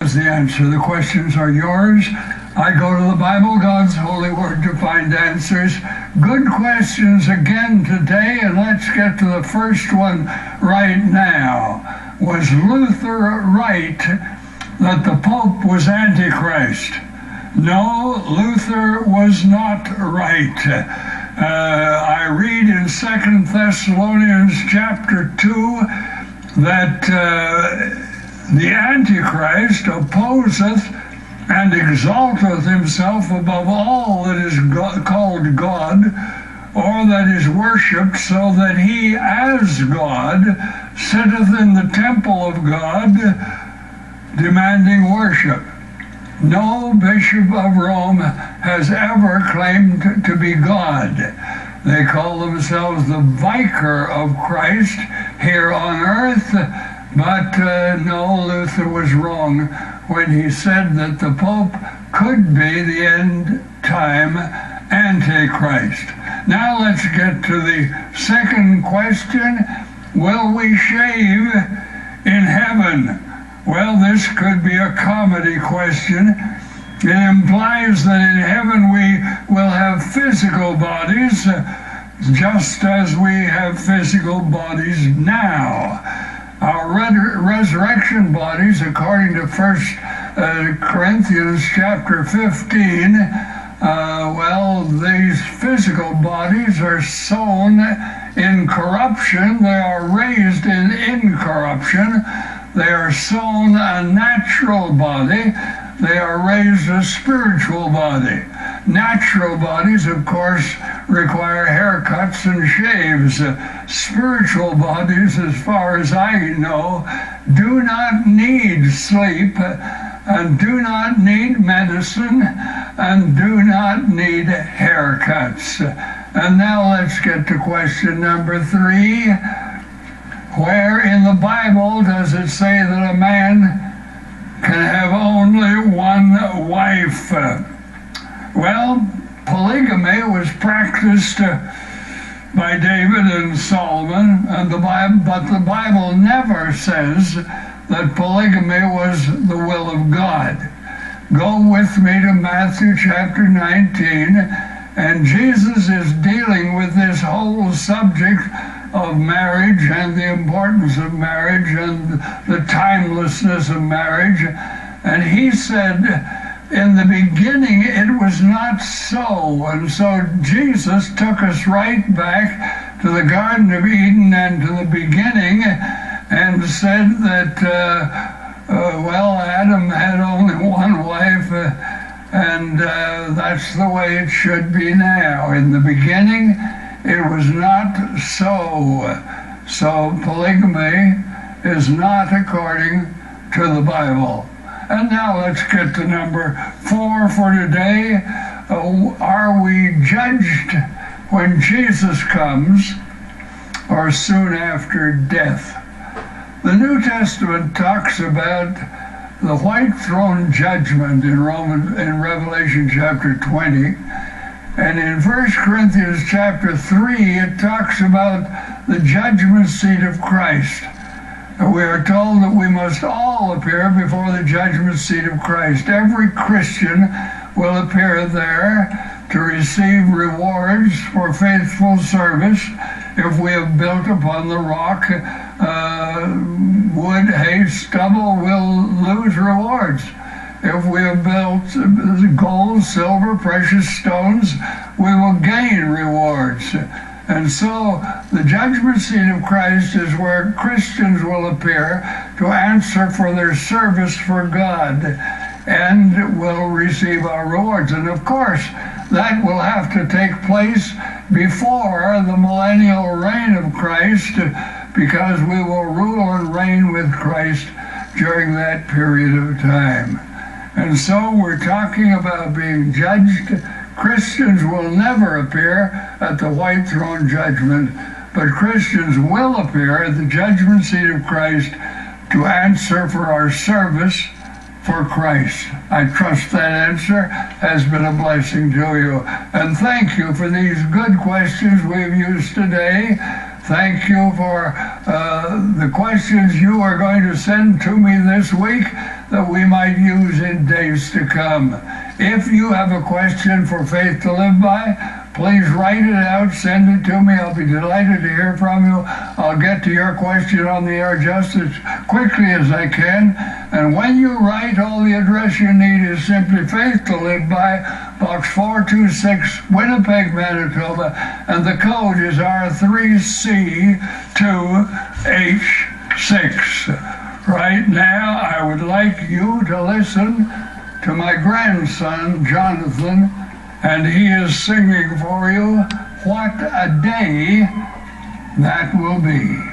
has the answer. The questions are yours. I go to the Bible, God's holy word, to find answers. Good questions again today, and let's get to the first one right now. Was Luther right that the Pope was Antichrist? No, Luther was not right. I read in 2 Thessalonians chapter 2 that the Antichrist opposeth and exalteth himself above all that is called God, or that is worshipped, so that he as God sitteth in the temple of God, demanding worship. No bishop of Rome has ever claimed to be God. They call themselves the vicar of Christ here on earth, but no, Luther was wrong when he said that the Pope could be the end time Antichrist. Now let's get to the second question. Will we shave in heaven? Well, this could be a comedy question. It implies that in heaven we will have physical bodies, just as we have physical bodies now. Our resurrection bodies, according to 1 Corinthians chapter 15, well, these physical bodies are sown in corruption. They are raised in incorruption. They are sown a natural body. They are raised a spiritual body. Natural bodies, of course, require haircuts and shaves. Spiritual bodies, as far as I know, do not need sleep, and do not need medicine, and do not need haircuts. And now let's get to question number 3. Where in the Bible does it say that a man can have only one wife? Well, polygamy was practiced by David and Solomon, and but the Bible never says that polygamy was the will of God. Go with me to Matthew chapter 19, and Jesus is dealing with this whole subject of marriage and the importance of marriage and the timelessness of marriage. And he said, in the beginning it was not so. And so Jesus took us right back to the Garden of Eden and to the beginning and said that, well, Adam had only one wife, and that's the way it should be now. In the beginning, it was not so. So polygamy is not according to the Bible. And now let's get to number 4 for today. Are we judged when Jesus comes or soon after death? The New Testament talks about the white throne judgment in Revelation chapter 20. And in 1 Corinthians chapter 3, it talks about the judgment seat of Christ. We are told that we must all appear before the judgment seat of Christ. Every Christian will appear there to receive rewards for faithful service. If we have built upon the rock, wood, hay, stubble, will lose rewards. If we have built gold, silver, precious stones, we will gain rewards. And so the judgment seat of Christ is where Christians will appear to answer for their service for God and will receive our rewards. And of course, that will have to take place before the millennial reign of Christ, because we will rule and reign with Christ during that period of time. And so we're talking about being judged. Christians will never appear at the white throne judgment, but Christians will appear at the judgment seat of Christ to answer for our service for Christ. I trust that answer has been a blessing to you. And thank you for these good questions we've used today. Thank you for the questions you are going to send to me this week. that we might use in days to come. If you have a question for Faith to Live By, please write it out, send it to me. I'll be delighted to hear from you. I'll get to your question on the air just as quickly as I can. And when you write, all the address you need is simply Faith to Live By, Box 426, Winnipeg, Manitoba, and the code is R3C2H6. Right now, I would like you to listen to my grandson, Jonathan, and he is singing for you, What a Day That Will Be.